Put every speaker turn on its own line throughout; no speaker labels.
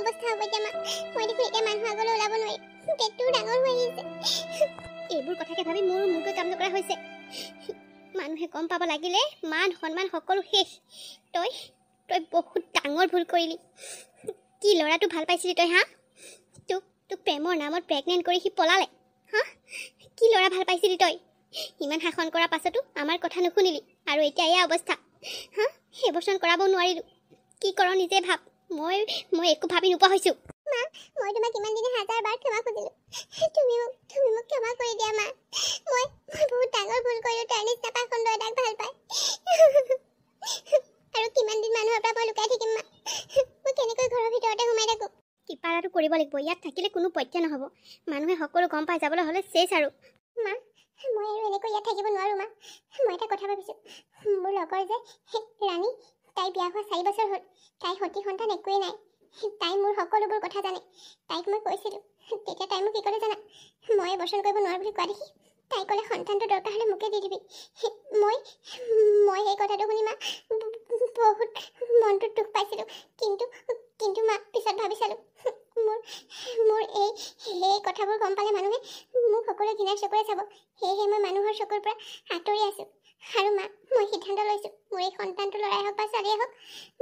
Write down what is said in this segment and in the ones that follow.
অৱস্থা হ'ব এতিয়া মা মই দেখোন এতিয়া মানুহ আগলৈ ওলাব নোৱাৰি পেটটো ডাঙৰ হৈ আহিছে এইবোৰ কথাকে ভাবি মোৰ মুখে কাম নকৰা হৈছে মানুহে গম পাব লাগিলে মান সন্মান সকলো শেষ তই তই বহুত ডাঙৰ ভুল কৰিলি কি ল'ৰাটো ভাল পাইছিলি তই হা তোক প্ৰেমৰ নামত প্ৰেগনেণ্ট কৰি সি পলালে হা কি ল'ৰা ভাল পাইছিলি তই ইমান শাসন কৰাৰ পাছতো আমাৰ কথা নুশুনিলি আৰু এতিয়া এয়া অৱস্থা হা এবচন কৰাব নোৱাৰিলোঁ কি কৰ নিজে ভাব মই একো ভাবি নোপোৱা হৈছোঁ মা মই তোমাক ইমান দিনে 1000 বাৰ ক্ষমা খুজিলোঁ তুমি মোক ক্ষমা কৰি দিয়া মা মই বহুত ডাঙৰ ভুল কৰিলোঁ তাৰ নিচিনা পাখণ্ড এটাক ভাল পাই আৰু কিমান দিন মানুহৰ পৰা মই লুকাই থাকিম মা মই কেনেকৈ ঘৰৰ ভিতৰতে সোমাই থাকোঁ কিপাৰাটো কৰিব লাগিব ইয়াত থাকিলে কোনো পথ্য নহ'ব মানুহে সকলো গম পাই যাবলৈ হ'লে চেছ আৰু মা মই আৰু এনেকৈ ইয়াত থাকিব নোৱাৰোঁ মা মই এটা কথা ভাবিছোঁ মোৰ লগৰ যে ৰাণী তাই বিয়া হোৱা 4 বছৰ হ'ল তাই সতি সন্তান একোৱেই নাই তাই মোৰ সকলোবোৰ কথা জানে তাইক মই কৈছিলোঁ তেতিয়া তাই মোক কি ক'লে জানা মই বচন কৰিব নোৱাৰোঁ বুলি কোৱা দেখি তাই ক'লে সন্তানটো দৰকাৰ হ'লে মোকে দি দিবি মই সেই কথাটো শুনি মা বহুত মনটোত দুখ পাইছিলোঁ কিন্তু মা পিছত ভাবি চালোঁ মোৰ এই কথাবোৰ গম পালে মানুহে মোক সকলো ঘৃণাৰ চকুৰে চাব সেয়েহে মই মানুহৰ চকুৰ পৰা আঁতৰি আছোঁ আৰু মা মই সিদ্ধান্ত লৈছোঁ মোৰ এই সন্তানটো ল'ৰাই হওক বা ছোৱালীয়ে হওক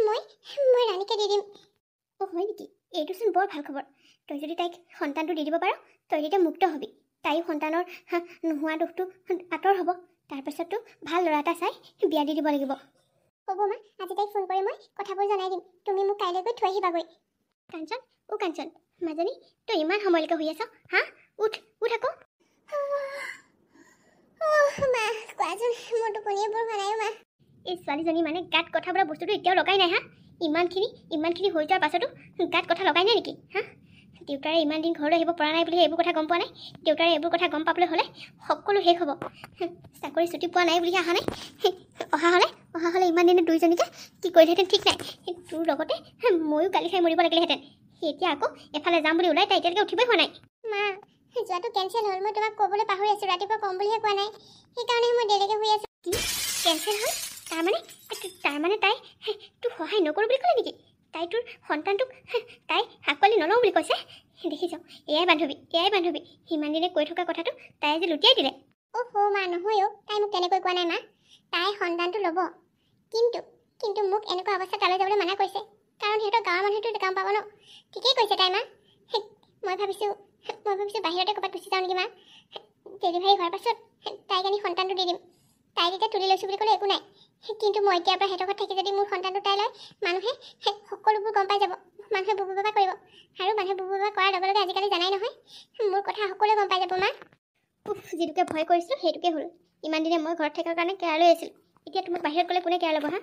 মই ৰাণীকে দি দিম হয় নেকি এইটোচোন বৰ ভাল খবৰ তই যদি তাইক সন্তানটো দি দিব পাৰ তই তেতিয়া মুক্ত হবি তাইও সন্তানৰ নোহোৱা দুখটো আঁতৰ হ'ব তাৰপাছতো ভাল ল'ৰা এটা চাই বিয়া দি দিব লাগিব হ'ব মা আজি তাইক ফোন কৰি মই কথাবোৰ জনাই দিম তুমি মোক কাইলৈ গৈ থৈ আহিবাগৈ কাঞ্চন কাঞ্চন মাজনী তই ইমান সময়লৈকে শুই আছ হা উঠ আকৌ মা কোৱাচোন মোৰ টোপনিয়ে বৰ হোৱা নাই মা এই ছোৱালীজনী মানে গাত কথা বোলা বস্তুটো এতিয়াও লগাই নাই হা ইমানখিনি হৈ যোৱাৰ পাছতো গাত কথা লগাই নাই নেকি হা দেউতাৰে ইমান দিন ঘৰলৈ আহিব পৰা নাই বুলি এইবোৰ কথা গম পোৱা নাই দেউতাৰে এইবোৰ কথা গম পাবলৈ হ'লে সকলো শেষ হ'ব চাকৰি ছুটি পোৱা নাই বুলি অহা নাই অহা হ'লে ইমান দিনে দুইজনীকে কি কৰিলেহেঁতেন ঠিক নাই তোৰ লগতে ময়ো গালি খাই মৰিব লাগিলেহেঁতেন এতিয়া আকৌ এফালে যাম বুলি ওলাই তাই এতিয়ালৈকে উঠিবই হোৱা নাই মা যোৱাটো কেঞ্চেল হ'ল মই তোমাক ক'বলৈ পাহৰি আছোঁ ৰাতিপুৱা ক'ম বুলিহে কোৱা নাই সেইকাৰণে মই দেৰিলৈকে শুই আছোঁ কি কেঞ্চেল হ'ল তাৰমানে তাই তোক সহায় নকৰোঁ বুলি ক'লে নেকি তাই তোৰ সন্তানটোক তাই আঁকোৱালি নলওঁ বুলি কৈছে দেখিছ এয়াই বান্ধৱী সিমান দিনে কৈ থকা কথাটো তাই আজি লুটিয়াই দিলে মা নহয় তাই মোক তেনেকৈ কোৱা নাই মা তাই সন্তানটো ল'ব কিন্তু মোক এনেকুৱা অৱস্থাত তালৈ যাবলৈ মানা কৰিছে কাৰণ সিহঁতৰ গাঁৱৰ মানুহেতো গম পাব ন ঠিকেই কৈছে তাই মা মই ভাবিছোঁ বাহিৰতে ক'ৰবাত গুচি যাওঁ নেকি মা ডেলিভাৰী হোৱাৰ পাছত তাইক আনি সন্তানটো দি দিম তাই তেতিয়া তুলি লৈছোঁ বুলি ক'লে একো নাই কিন্তু মই এতিয়াৰ পৰা সিহঁতৰ ঘৰত থাকি যদি মোৰ সন্তানটো তাই লয় মানুহে সকলোবোৰ গম পাই যাব মানুহে বুবু বাবা কৰিব আৰু মানুহে বুবু বাবা কৰাৰ লগে লগে আজিকালি জানাই নহয় মোৰ কথা সকলোৱে গম পাই যাব মা যিটোকে ভয় কৰিছিলোঁ সেইটোকে হ'ল ইমান দিনে মই ঘৰত থকাৰ কাৰণে কেয়াৰ লৈ আছিলোঁ এতিয়া তোমাক বাহিৰত গ'লে কোনে কেয়াৰ ল'ব হা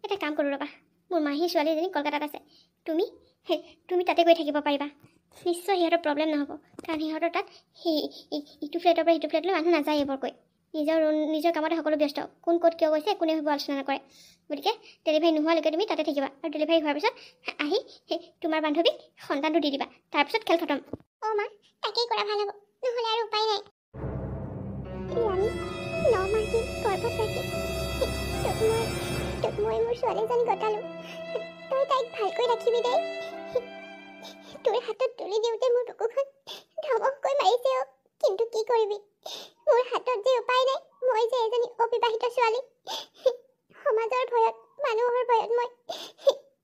এটা কাম কৰোঁ ৰ'বা মোৰ মাহী ছোৱালীজনী কলকাতাত আছে তুমি তাতে গৈ থাকিব পাৰিবা নিশ্চয় সিহঁতৰ প্ৰব্লেম নহ'ব কাৰণ সিহঁতৰ তাত সেই ইটো ফ্লেটৰ পৰা সিটো ফ্লেটলৈ মানুহ নাযায় এইবোৰকৈ নিজৰ কামতে সকলো ব্যস্ত কোন ক'ত কিয় গৈছে কোনে সেইবোৰ আলোচনা নকৰে গতিকে ডেলিভাৰী নোহোৱালৈকে তুমি তাতে থাকিবা আৰু ডেলিভাৰী হোৱাৰ পিছত আহি তোমাৰ বান্ধৱীক সন্তানটো দি দিবা তাৰপিছত খেল খতম মা তাকেই কৰা ভাল হ'ব নহ'লে আৰু উপায় নাই ৰাণী 9 মাহ দিন গৰ্ভত ৰাখি মই মোৰ ছোৱালীজনী গতালোঁ তই তাইক ভালকৈ ৰাখিবি দেই তোৰ হাতত তুলি দিওঁতে মোৰ বুকুখন ধমককৈ মাৰিছে কিন্তু কি কৰিবি মোৰ হাতত যে উপায় নাই মই যে এজনী অবিবাহিত ছোৱালী সমাজৰ ভয়ত মানুহৰ ভয়ত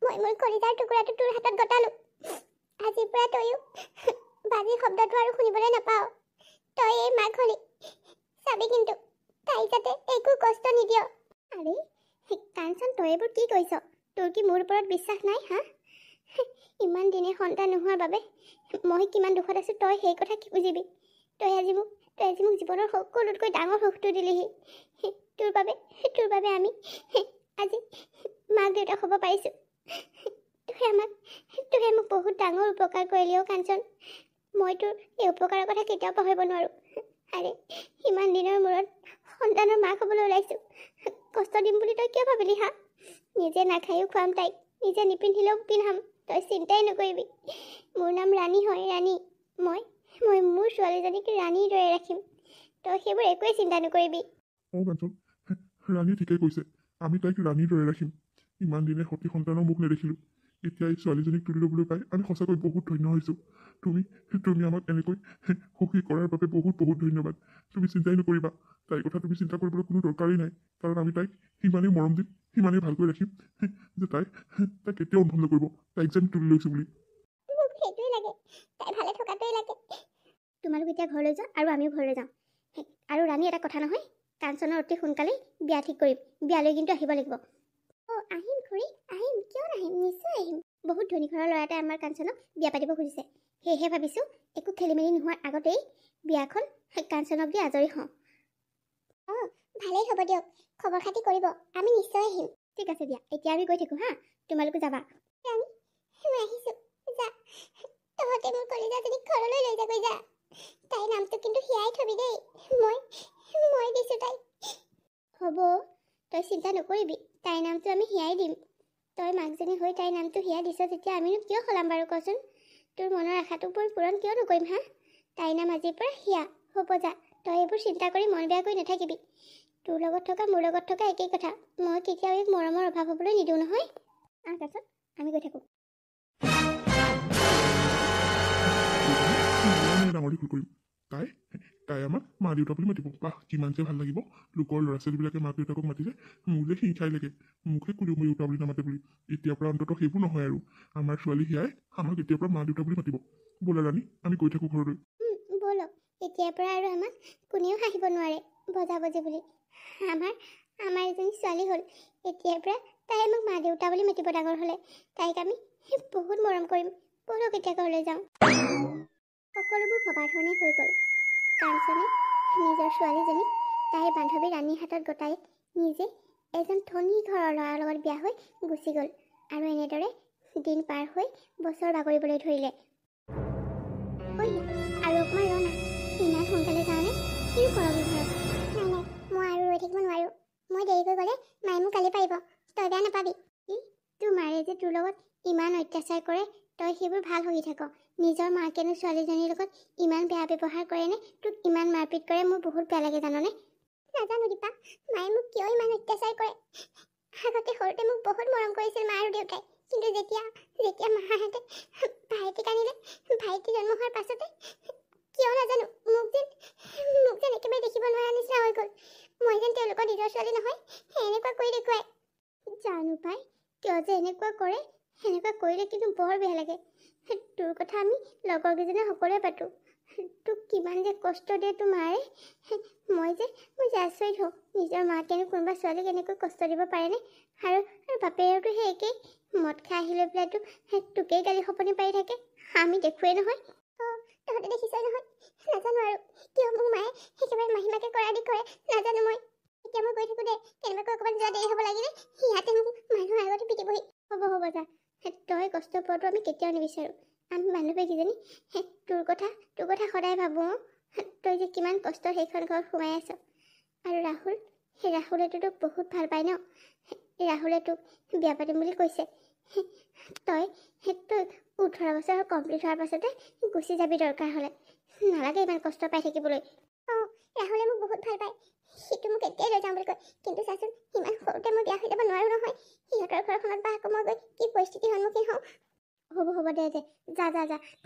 মই মোৰ কলিজাৰ টুকুৰাটো তোৰ হাতত গতালোঁ আজিৰ পৰা তয়ো বাজি শব্দটো আৰু শুনিবলৈ নাপাওঁ তই এই মাক হলি চাবি কিন্তু তাই যাতে একো কষ্ট নিদিয় আৰে কাঞ্চন তই এইবোৰ কি কৈছ তোৰ কি মোৰ ওপৰত বিশ্বাস নাই হা ইমান দিনে সন্তান নোহোৱাৰ বাবে মই কিমান দুখত আছোঁ তই সেই কথা কি বুজিবি তই আজি মোক জীৱনৰ সকলোতকৈ ডাঙৰ সুখটো দিলিহি তোৰ বাবে আমি আজি মাক দেউতাক হ'ব পাৰিছোঁ তই মোক বহুত ডাঙৰ উপকাৰ কৰিলি কাঞ্চন মই তোৰ এই উপকাৰৰ কথা কেতিয়াও পাহৰিব নোৱাৰোঁ আৰে ইমান দিনৰ মূৰত সন্তানৰ মাক হ'বলৈ ওলাইছোঁ কষ্ট দিম বুলি তই কিয় ভাবিলি হা নিজে নাখায়ো খুৱাম তাইক নিজে নিপিন্ধিলেও পিন্ধাম তই চিন্তাই নকৰিবি মোৰ নাম ৰাণী হয় ৰাণী মই মোৰ ছোৱালীজনীক ৰাণীৰ দৰে ৰাখিম তই সেইবোৰ একোৱেই চিন্তা নকৰিবি
কাঞ্চন ৰাণী ঠিকেই কৈছে আমি তাইক ৰাণীৰ দৰে ৰাখিম ইমান দিনে সতি সন্তানৰ মুখ নেদেখিলোঁ এতিয়া এই ছোৱালীজনীক তুলি ল'বলৈ পাই আমি সঁচাকৈ বহুত ধন্য হৈছোঁ। তুমি তুমি আমাক এনেকৈ সুখী কৰাৰ বাবে বহুত বহুত ধন্যবাদ। তুমি চিন্তাই নকৰিবা, তাইৰ কথা তুমি চিন্তা কৰিবলৈ কোনো দৰকাৰেই নাই, কাৰণ আমি তাইক সিমানেই মৰম দিম, সিমানেই ভালকৈ ৰাখিম যে তাই কেতিয়াও অনুভৱ নকৰিব তাইক যেন তুলি লৈছোঁ বুলি।
মোক সেইটোৱে লাগে, তাই ভালে থকাটোৱে লাগে। তোমালোক এতিয়া ঘৰলৈ যোৱা আৰু আমিও ঘৰলৈ যাওঁ। আৰু ৰাণী, এটা কথা নহয়, কাঞ্চনৰ অতি সোনকালেই বিয়া ঠিক কৰিম। বিয়ালৈ কিন্তু আহিব লাগিব। আহিম খুৰী, আহিম, কিয় নাহিম, নিশ্চয় আহিম। বহুত ধনী ঘৰৰ ল'ৰা এটাই আমাৰ কাঞ্চনক বিয়া পাতিব খুজিছে, সেয়েহে ভাবিছোঁ একো খেলি মেলি নোহোৱাৰ আগতেই বিয়াখন কাঞ্চনক দি আজৰি হওঁ। ভালেই হ'ব দিয়ক, খবৰ খাতি কৰিব, আমি নিশ্চয় আহিম। ঠিক আছে দিয়া, এতিয়া আমি গৈ থাকোঁ হা, তোমালোকো যাবা। মই আহিছোঁ, যা, তহঁতে মোৰ কলিজাজনীক ঘৰলৈ লৈ যাগৈ যা। তাইৰ নামটো কিন্তু হিয়াই থবি দেই, মই দিছোঁ তাইক। হ'ব, তই চিন্তা নকৰিবি, তাইৰ নামটো আমি হিয়াই দিম। তই মাকজনী হৈ তাইৰ নামটো হিয়া দিছ যেতিয়া আমিনো কিয় সলাম বাৰু কচোন। তোৰ মনৰ আশাটো পূৰণ কিয় নকৰিম হা। তাইৰ নাম আজিৰ পৰা হিয়া হ'ব, যা, তই এইবোৰ চিন্তা কৰি মন বেয়া কৰি নাথাকিবি। তোৰ লগত থকা মোৰ লগত থকা একেই কথা, মই কেতিয়াও এই মৰমৰ অভাৱ হ'বলৈ নিদিওঁ নহয়। তাৰপাছত আমি গৈ থাকোঁ।
ডাঙৰ দীঘল কৰিম, তাই আমাক মা দেউতা বুলি মাতিব। বাহ, কিমান যে ভাল লাগিব। লোকৰ ল'ৰা ছোৱালীবিলাকে মাক দেউতাকক মাতিলে মোক যে হিংসাই লাগে, মোকহে কোনো দেউতা বুলি নামাতে বুলি। এতিয়াৰ পৰা অন্ততঃ সেইবোৰ নহয় আৰু। আমাৰ ছোৱালী হিয়াই আমাক এতিয়াৰ পৰা মা দেউতা বুলি মাতিব। ব'লা ৰাণী, আমি গৈ থাকোঁ ঘৰলৈ।
ব'লক, এতিয়াৰ পৰা আৰু আমাক কোনেও হাঁহিব নোৱাৰে বজা বজি বুলি। আমাৰ এজনী ছোৱালী হ'ল, এতিয়াৰ পৰা তাই আমাক মা দেউতা বুলি মাতিব। ডাঙৰ হ'লে তাইক আমি বহুত মৰম কৰিম। ব'লক এতিয়া ঘৰলৈ যাওঁ। সকলোবোৰ ভবাৰ ধৰণে হৈ গ'ল। কাঞ্চনে নিজৰ ছোৱালীজনীক তাইৰ বান্ধৱী ৰাণীৰ হাতত গতাই নিজে এজন ধনী ঘৰৰ ল'ৰাৰ লগত বিয়া হৈ গুচি গ'ল। আৰু এনেদৰে দিন পাৰ হৈ বছৰ বাগৰিবলৈ ধৰিলে। আৰু অকণমান ৰ না, ইমান সোনকালে যাওঁনে? কিনো কৰবি ঘৰত? নাই, মই আৰু ৰৈ থাকিব নোৱাৰোঁ। মই দেৰিকৈ গ'লে মায়ে মোক গালি পাৰিব, তই বেয়া নাপাবি। তোৰ মাৰে যে তোৰ লগত ইমান অত্যাচাৰ কৰে, তই সেইবোৰ ভাল হৈ থাক। নিজৰ মাকেনো ছোৱালীজনীৰ লগত ইমান বেয়া ব্যৱহাৰ কৰেনে, তোক ইমান মাৰপিট কৰে? মোৰ বহুত বেয়া লাগে জাননে? নাজানো দীপা, মায়ে মোক কিয় ইমান অত্যাচাৰ কৰে। আগতে সৰুতে মোক বহুত মৰম কৰিছিল মা আৰু দেউতাই, কিন্তু যেতিয়া মাহঁতে ভাইটিক আনিলে, ভাইটি জন্ম হোৱাৰ পাছতে কিয় নাজানো মোক যেন একেবাৰে দেখিব নোৱাৰা নিচিনা হৈ গ'ল। মই যেন তেওঁলোকৰ নিজৰ ছোৱালী নহয়, এনেকুৱা কৰি দেখুৱাই। জানো পাই কিয় যে এনেকুৱা কৰে, সেনেকুৱা কৰিলে কিন্তু বৰ বেয়া লাগে। তোৰ কথা আমি লগৰকেইজনে সকলোৱে পাতোঁ। তোক কিমান যে কষ্ট দিয়ে তোৰ মায়ে। মই যে আচৰিত হওঁ, নিজৰ মাকেনো কোনোবা ছোৱালীক এনেকৈ কষ্ট দিব পাৰেনে? আৰু বাপেৰেতো সেই একেই, মদ খাই আহি লৈ পেলাইতো তোকেই গালি শপনি পাৰি থাকে, আমি দেখোৱেই নহয়। তহঁতে দেখিছই নহয়। নাজানো আৰু কিয় মোক মায়ে একেবাৰে মাহীমাকে কৰা দি কৰে, নাজানো মই। এতিয়া মই গৈ থাকোঁ দে, কেনেবাকৈ অকণমান যোৱা দেৰি হ'ব লাগিলে সিহঁতে মোক মানুহৰ আগতে পিটিবহি। হ'ব যা, তই কষ্ট পোৱাটো আমি কেতিয়াও নিবিচাৰোঁ। আমি বান্ধৱীকেইজনী তোৰ কথা সদায় ভাবোঁ। তই যে কিমান কষ্ট সেইখন ঘৰত সোমাই আছ। আৰু ৰাহুলেতো তোক বহুত ভাল পায় ন? ৰাহুলে তোক বিয়া পাতিম বুলি কৈছে। তই 18 বছৰ কমপ্লিট হোৱাৰ পাছতে গুচি যাবি দৰকাৰ হ'লে, নালাগে ইমান কষ্ট পাই থাকিবলৈ। ৰাহুলে মোক বহুত ভাল পায়, সিটো মোক এতিয়াই লৈ যাওঁ বুলি কয়। কিন্তু চাচোন, ইমান সৰুতে মই বিয়া হৈ যাব নোৱাৰোঁ নহয়। সিহঁতৰ ঘৰখনত বা আকৌ মই গৈ কি পৰিস্থিতিৰ সন্মুখীন হওঁ। হ'ব দে, যা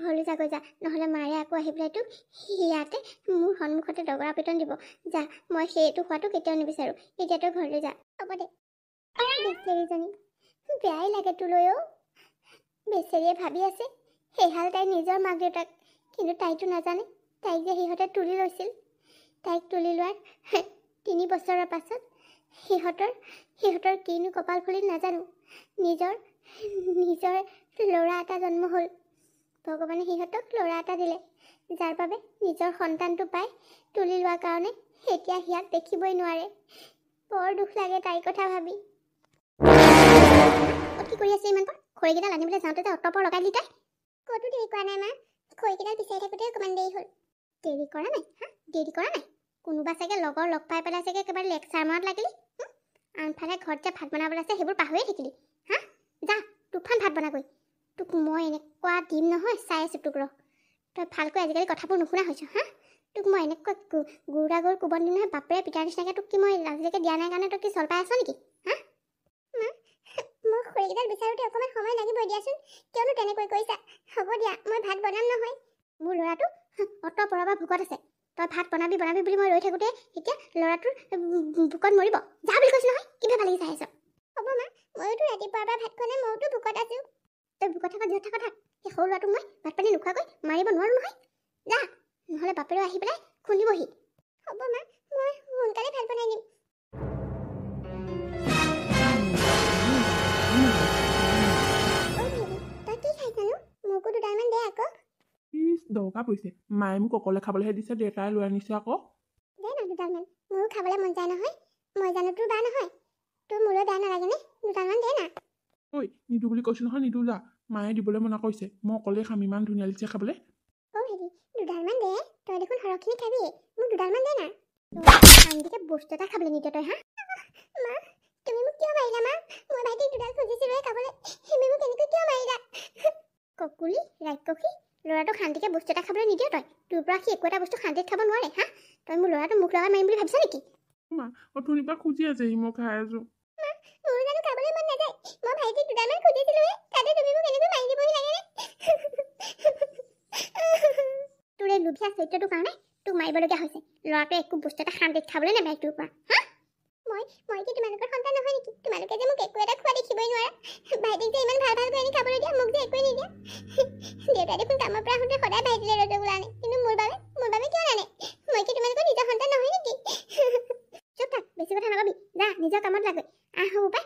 ঘৰলৈ যাগৈ যা, নহ'লে মায়ে আকৌ আহি পেলাই তোক ইয়াতে মোৰ সন্মুখতে দগৰা পিটন দিব। যা, মই সেইটো হোৱাটো কেতিয়াও নিবিচাৰোঁ। এতিয়া তই ঘৰলৈ যা। হ'ব দে। বেচেৰীজনী, বেয়াই লাগে তোলৈও। বেচেৰীয়ে ভাবি আছে সেইহাল তাইৰ নিজৰ মাক দেউতাক, কিন্তু তাইতো নাজানে তাইক যে সিহঁতে তুলি লৈছিল। তাইক তুলি লোৱাৰ 3 বছৰৰ পাছত সিহঁতৰ কিনো কপাল ফুলিল নাজানো। নিজৰ ল'ৰা এটা জন্ম হ'ল। ভগৱানে সিহঁতক ল'ৰা এটা দিলে, যাৰ বাবে নিজৰ সন্তানটো পাই তুলি লোৱাৰ কাৰণে এতিয়া সিয়াক দেখিবই নোৱাৰে। বৰ দুখ লাগে তাইৰ কথা ভাবি। কি কৰি আছে ইমান পৰ? খৰিকেইডাল আনিবলৈ যাওঁতে যে অটপৰ লগাই দিলি তই। ক'তো দেৰি কৰা নাই মা, খৰিকেইডাল বিচাৰি থাকোঁতে অকণমান দেৰি হ'ল। দেৰি কৰা নাই? কোনোবা চাগে লগৰ লগ পাই পেলাই চাগে একেবাৰে লেকচাৰ মাৰত লাগিলি। আনফালে ঘৰত যে ভাত বনাবলৈ আছে সেইবোৰ পাহৰিয়ে থাকিলি। যা, তুফান ভাত বনাগৈ। তোক মই এনেকুৱা দিম নহয়, চাই আছোঁ তোক ৰ। তই ভালকৈ আজিকালি কথাবোৰ নুশুনা হৈছ। তোক মই এনেকুৱা গুড়া কোবন দিম নহয়, বাপেৰে পিতাৰ নিচিনাকৈ। তোক কি মই আজিলৈকে দিয়া নাই কাৰণে তই কি চল পাই আছ নেকি? মই খৰিকেইডাল বিচাৰোঁতে অকণমান সময় লাগিবই দিয়াচোন। কিয়নো তেনেকৈ কৈছা? হ'ব দিয়া, মই ভাত বনাম নহয়। মোৰ ল'ৰাটো অত পৰবা ভোকত আছে। তই ভাত বনাবি বুলি মই ৰৈ থাকোঁতে এতিয়া ল'ৰাটোৰ ভোকত মৰিব। যা বুলি কৈছোঁ নহয়, কি ভাল লাগি চাই আছ? হ'ব মা, ময়োতো ৰাতিপুৱাৰ পৰা ভাত খোৱা নাই, ময়োতো ভোকত আছোঁ। তই ভোকত থাক, যিহত থাক থাক। সেই সৰু ল'ৰাটোক মই ভাত পানী নোখোৱাকৈ মাৰিব নোৱাৰোঁ নহয়। যা, নহ'লে বাপেৰেও আহি পেলাই খুন্দিবহি। হ'ব মা, মই সোনকালে ভাত বনাই দিম। তই কি খাইছানো? মোকো দুডালমান দে আকৌ।
দৰকাৰ পৰিছে, মায়ে মোক অকলে খাবলৈহে দিছে, দেউতাই লৈ আনিছে আকৌ।
দে না দুডালমান, মোৰো খাবলৈ মন যায় নহয়। মই জানো তোৰ বেয়া নহয়, তোৰ মোৰো বেয়া নালাগেনে? দুডালমান দে না।
ঐ, নিদো বুলি কৈছোঁ নহয়, নিদো যা। মায়ে দিবলৈ মনা কৰিছে, মই অকলেই খাম, ইমান ধুনীয়া লাগিছে খাবলৈ।
দুডালমান দে, তই দেখোন সৰহখিনি খাবি, মোক দুডালমান দে না। আনদিকে বস্তু এটা খাবলৈ নিদিয় তই, হা? মা, তুমি মোক কিয় মাৰিলা মা? মই ভাইটিক দুডাল খুজিছিলোহে খাবলৈ, তুমি মোক এনেকৈ কিয় মাৰিলা? ককুলি, ৰাক্ষসী, ল'ৰাটোক শান্তিকে বস্তু এটা খাবলৈ নিদিয় তই। তোৰ পৰা সি একো এটা বস্তু শান্তিত খাব নোৱাৰে, হা? তই মোৰ ল'ৰাটো মুখ লগাই মাৰিম বুলি ভাবিছ নেকি?
মা, অথনিৰ পৰা খুজি আছে, সি মই খাই আছোঁ।
মোৰো জানো খাবলৈ মন নাযায়? মই ভাইটিক দুডালমান খুজিছিলোহে, তাতে তুমি মোক এনেকৈ মাৰি দিবহি লাগেনে? তোৰ এই লোভীয়া চৰিত্ৰটোৰ কাৰণে তোক মাৰিবলগীয়া হৈছে। ল'ৰাটোৱে একো বস্তু এটা শান্তিত খাবলৈ নাপায় তোৰ পৰা, হা? মই কি তোমালোকৰ সন্তান নহয় নেকি? তোমালোকে যে মোক একো এটা খোৱা দেখিবই নোৱাৰা। ভাইটিক যে ইমান ভাল আনি খাবলৈ দিয়া, মোক যে একোৱেই নিদিয়া। দেউতাই দেখোন কামৰ পৰা আহোঁতে সদায় ভাইটিলৈ ৰসগোল্লা আনে, কিন্তু মোৰ বাবে কিয় নানে? মই কি তোমালোকৰ নিজৰ সন্তান নহয় নেকি? চুপ থাক, বেছি কথা নকবি। যা, নিজৰ কামত লাগৈ। হ'ব পাই,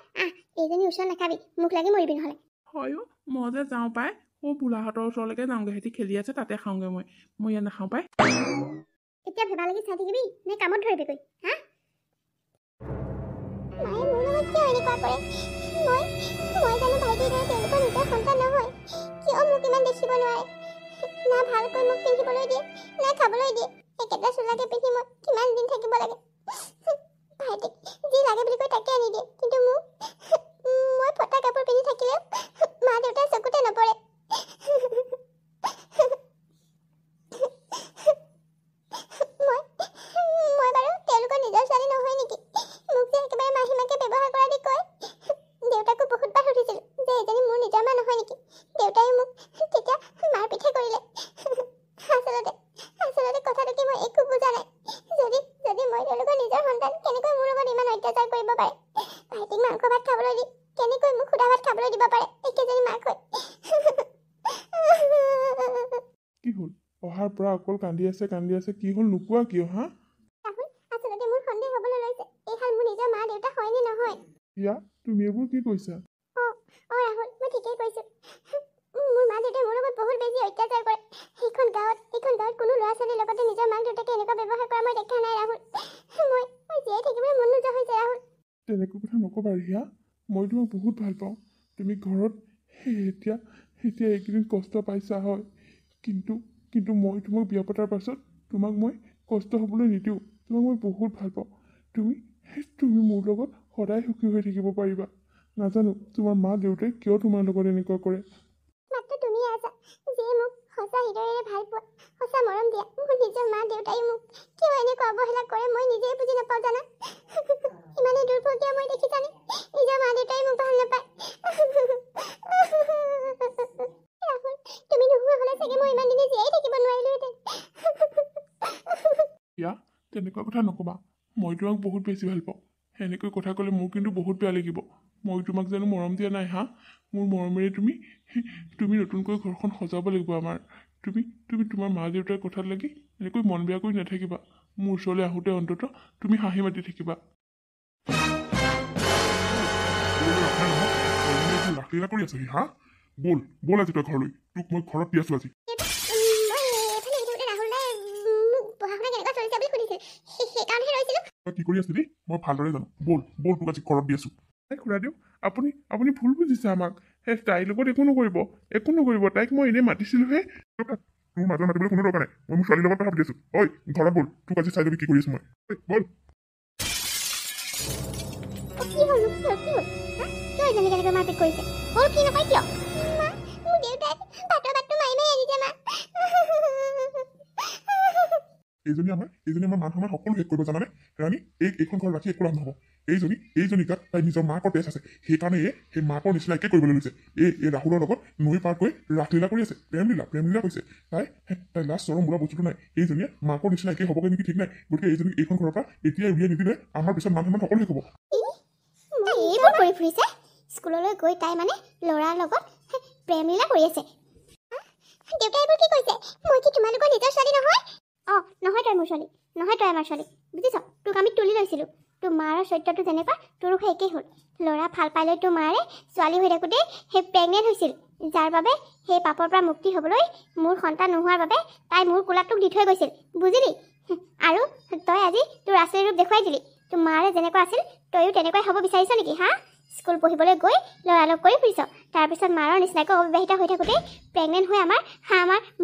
এইজনী ওচৰত নাখাবি, মুখ লাগি মৰিবি নহ'লে।
হয় অ', মই যে যাওঁ পাই, বুঢ়াহঁতৰ ওচৰলৈকে যাওঁগৈ, সিহঁতি খেলি আছে, তাতে খাওঁগৈ মই ইয়াত নাখাওঁ পাই।
এতিয়া ভেবা লাগি চাই থাকিবি নে কামত ধৰিবিগৈ, হা? মায়ে মোৰ লগত কিয় এনেকুৱা কৰে? মই জানো ভাইটিৰ দৰে তেওঁলোকৰ নিজৰ সন্তান নহয়? কিয় মোক ইমান দেখিব নোৱাৰে? না ভালকৈ মোক পিন্ধিবলৈ দিয়ে, না খাবলৈ দিয়ে। একেটা চোলাকে পিন্ধি মই কিমান দিন থাকিব লাগে? ভাইটিক যি লাগে বুলি কৈ তাকে আনি দিয়ে, কিন্তু মই ফটা কাপোৰ পিন্ধি থাকিলেও মা দেউতাৰ চকুতে নপৰে। মই বাৰু তেওঁলোকৰ নিজৰ ছোৱালী নহয় নেকি? মোক যে একেবাৰে মাহীমাকে ব্যৱহাৰ কৰা দি কয়। দেউতাকো বহুতবাৰ সুধিছিলোঁ যে এজনী মোৰ নিজৰ মা নহয় নেকি? দেউতাই মোক তেতিয়া মাৰ পিঠে কৰিলে। আচলতে কথাটো কি মই একো বুজা নাই। যদি মই তেওঁলোকৰ নিজৰ সন্তান, কেনেকৈ মোৰ লগত ইমান অত্যাচাৰ কৰিব পাৰে? ভাইটিক মাংস ভাত খাবলৈ দি কেনেকৈ মোক সুদা ভাত খাবলৈ দিব পাৰে একেজনী মাক হৈ?
কি হ'ল? অহাৰ পৰা অকল কান্দি আছে, কি হ'ল নোকোৱা কিয়, হা?
ৰাহুল, আচলতে মোৰ সন্দেহ হ'বলৈ লৈছে, এইহাল মোৰ নিজৰ মা দেউতা হয়নে নহয়?
ইয়া, তুমি এইবোৰ কি কৈছা?
ৰাহুল, মই ঠিকেই কৈছোঁ। মোৰ মা দেউতাই মোৰ লগত বহুত বেছি অত্যাচাৰ কৰে। এইখন গাঁৱত কোনো ল'ৰা ছোৱালীৰ লগতে নিজৰ মাক দেউতাকে এনেকুৱা ব্যৱহাৰ কৰা মই দেখা নাই ৰাহুল। মই জীয়াই থাকিবলৈ মন নোযোৱা হৈছে ৰাহুল।
তেনেকুৱা কথা নক'বা ৰিয়া, মই তোমাক বহুত ভাল পাওঁ। তুমি ঘৰত এতিয়া এইকেইদিন কষ্ট পাইছা হয়, কিন্তু মই তোমাক বিয়া পতাৰ পাছত তোমাক মই কষ্ট হ'বলৈ নিদিওঁ। তোমাক মই বহুত ভাল পাওঁ। তুমি মোৰ লগত সদায় সুখী হৈ থাকিব পাৰিবা। নাজানো তোমাৰ মা দেউতাই কিয় তোমাৰ লগত এনেকুৱা কৰে।
মাত্ৰ তুমিয়ে আছা যিয়ে মোক সঁচা হৃদয়েৰে ভাল পোৱা, সঁচা মৰম দিয়া। মোৰ নিজৰ মা দেউতাই মোক কিয় এনেকুৱা অৱহেলা কৰে মই নিজেই বুজি নাপাওঁ জানা। ইমানেই দুৰ্ভোগ কিয় মই দেখিছানে? নিজৰ মা দেউতাই মোক ভাল নাপায়। ৰাহুল, তুমি নোহোৱা হ'লে চাগে মই ইমান দিনে জীয়াই থাকিব নোৱাৰিলোহেঁতেন।
ইয়া, তেনেকুৱা কথা নক'বা। মই তোমাক বহুত বেছি ভাল পাওঁ। সেনেকৈ কথা ক'লে মোৰ কিন্তু বহুত বেয়া লাগিব। মই তোমাক জানো মৰম দিয়া নাই, হা? মোৰ মৰমেৰে তুমি নতুনকৈ ঘৰখন সজাব লাগিব আমাৰ। তুমি তোমাৰ মা দেউতাৰ কথাত লাগি এনেকৈ মন বেয়া কৰি নাথাকিবা। মোৰ ওচৰলৈ আহোঁতে অন্তত তুমি হাঁহি মাতি থাকিবা। কৰি আছহি, হা? বল আজি তই ঘৰলৈ। তোক মই ঘৰত দি আছো আজি। কি কৰি আছিলি মই ভালদৰে জানো। বল তোক আজি ঘৰত দি আছো। খুৰাদেউ, আপুনি ভুল বুজিছে আমাক। তাইৰ লগত একো নকৰিব। তাইক মই এনেই মাতিছিলোহে। তোৰ মাজত মাতিবলৈ কোনো দৰকাৰ নাই। মই মোৰ ছোৱালীৰ লগত কথা পাতি আছো। ঐ ঘৰত বল, তোক আজি চাই ল'বি কি কৰি আছো মই। বল।
মাৰপিট কৰিছে মোৰ কি নকয় কিয়? মা, মোৰ দেউতাই বাটৰ বাটটো মাৰি আনিছে মা।
এইজনী আমাৰ মান সন্মান সকলো শেষ কৰিব জানানে ৰাণী এইখন ঘৰ ৰাখি একো লাভ নহ'ব এইজনী গাত তাই নিজৰ মাকৰ তেজ আছে সেইকাৰণে সেই মাকৰ নিচিনা একে কৰিবলৈ লৈছে এই ৰাহুলৰ লগত নৈ পাৰ কৰি ৰাসলীলা কৰি আছে প্ৰেমলীলা কৰিছে তাই লাষ্ট চৰম বোলা বস্তুটো নাই এইজনীয়ে মাকৰ নিচিনা একে হ'বগৈ নেকি ঠিক নাই গতিকে এইজনী এইখন ঘৰৰ পৰা এতিয়াই উলিয়াই নিদিলে আমাৰ পিছত মান সন্মান সকলো শেষ হ'ব
এইবোৰ কৰি ফুৰিছে স্কুললৈ গৈ তাই মানে ল'ৰাৰ লগত প্ৰেমলীলা কৰি আছে দেউতাই এইবোৰ কি কৈছে মই কি তোমালোকৰ নিজৰ ছোৱালী নহয় নহয় তই মোৰ ছোৱালী নহয় তই আমাৰ ছোৱালী বুজিছ তোক আমি তুলি লৈছিলোঁ তোৰ মাৰৰ চৰিত্ৰটো যেনেকুৱা তোৰো সেই একেই হ'ল ল'ৰা ভাল পাই লৈ তোৰ মাৰে ছোৱালী হৈ থাকোঁতে সেই প্ৰেগনেণ্ট হৈছিল যাৰ বাবে সেই পাপৰ পৰা মুক্তি হ'বলৈ মোৰ সন্তান নোহোৱাৰ বাবে তাই মোৰ কোলাত তোক দি থৈ গৈছিল বুজিলি আৰু তই আজি তোৰ আচলি ৰূপ দেখুৱাই দিলি তোৰ মাৰে যেনেকুৱা আছিল তয়ো তেনেকুৱাই হ'ব বিচাৰিছ নেকি হা স্কুল পঢ়িবলৈ গৈ ল'ৰালগ কৰি ফুৰিছ তাৰপিছত মাৰৰ নিচিনাকৈ অবিবাহিত হৈ থাকোঁতে প্ৰেগনেণ্ট হৈ আমাৰ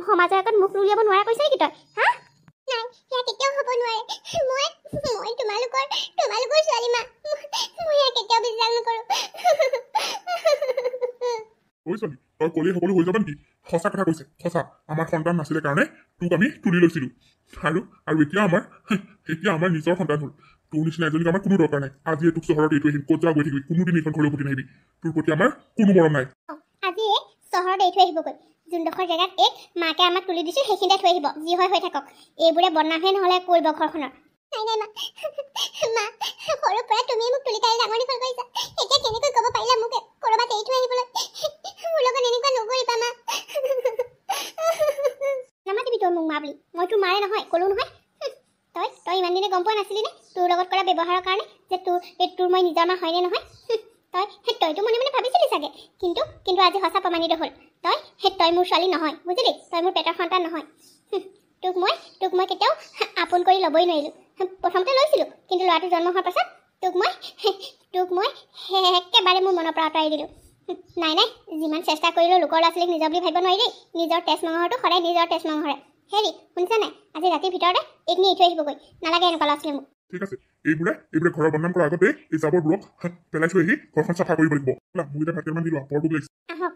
সমাজৰ আগত মুখ উলিয়াব নোৱাৰা কৈছে নেকি তই হা নাই সেয়া কেতিয়াও হ'ব নোৱাৰে মই তোমালোকৰ ছোৱালী মা মই সেয়া কেতিয়াও বিশ্বাস নকৰোঁ
ঐ ছোৱালী তই ক'লেই সকলো হৈ যাব নেকি সঁচা কথা কৈছে সঁচা আমাৰ সন্তান নাছিলে কাৰণে তোক আমি তুলি লৈছিলোঁ আৰু এতিয়া আমাৰ নিজৰ সন্তান হ'ল তোৰ নিচিনা এজনীক আমাৰ কোনো দৰকাৰ নাই আজি তোক চহৰত এইটো আহিম ক'ত যাওঁ গৈ থাকিবি কোনোদিন এইখন ঘৰলৈ উভতি নাহিবি তোৰ প্ৰতি আমাৰ কোনো মৰম নাই
আজি চহৰত এৰি থৈ আহিবগৈ যোনডোখৰ জেগাত মাকে আমাক তুলি দিছিল সেইখিনিতে থৈ আহিব যি হয় হৈ থাকক এইবোৰে বদনামহে নহ'লে কৰিব ঘৰখনৰ নাই মা সৰুৰ পৰা তুমি মোক তুলি তাৰি ডাঙৰ দীঘল কৰিছা এতিয়া কেনেকৈ ক'ব পাৰিলা মোক ক'ৰবাত এৰি থৈ আহিবলৈ মোৰ লগত এনেকুৱা নকৰিবা মা নামাতিবি তই মোক মা বুলি মই তোৰ মাৰে নহয় ক'লো নহয় তই ইমান দিনে গম পোৱা নাছিলি নে তোৰ লগত কৰা ব্যৱহাৰৰ কাৰণে যে তোৰ মই নিজৰ মা হয়নে নহয় তইতো মনে মনে ভাবিছিলি চাগে কিন্তু আজি সঁচা প্ৰমাণিত হ'ল তই মোৰ ছোৱালী নহয় বুজিলি তই মোৰ পেটৰ সন্তান নহয় তোক মই কেতিয়াও আপোন কৰি ল'বই নোৱাৰিলোঁ প্ৰথমতে লৈছিলোঁ কিন্তু ল'ৰাটো জন্ম হোৱাৰ পাছত তোক মই একেবাৰে মোৰ মনৰ পৰা আঁতৰাই দিলোঁ নাই যিমান চেষ্টা কৰিলেও লোকৰ ল'ৰা ছোৱালীক নিজৰ বুলি ভাবিব নোৱাৰি নিজৰ তেজ মঙহৰটো সদায় নিজৰ তেজ মঙহৰে হেৰি শুনিছা নাই আজি ৰাতিৰ ভিতৰতে এইখিনি এৰি থৈ আহিবগৈ নালাগে এনেকুৱা ল'ৰা ছোৱালী মোক
ঠিক আছে এইবোৰে ঘৰৰ বদনাম কৰাৰ আগতে এই জাবৰবোৰক পেলাই থৈ আহি ঘৰখন চাফা কৰিব লাগিব মোক এতিয়া ভাত কেইটামান দি লোৱা বৰ ভোক লাগিছে
আহক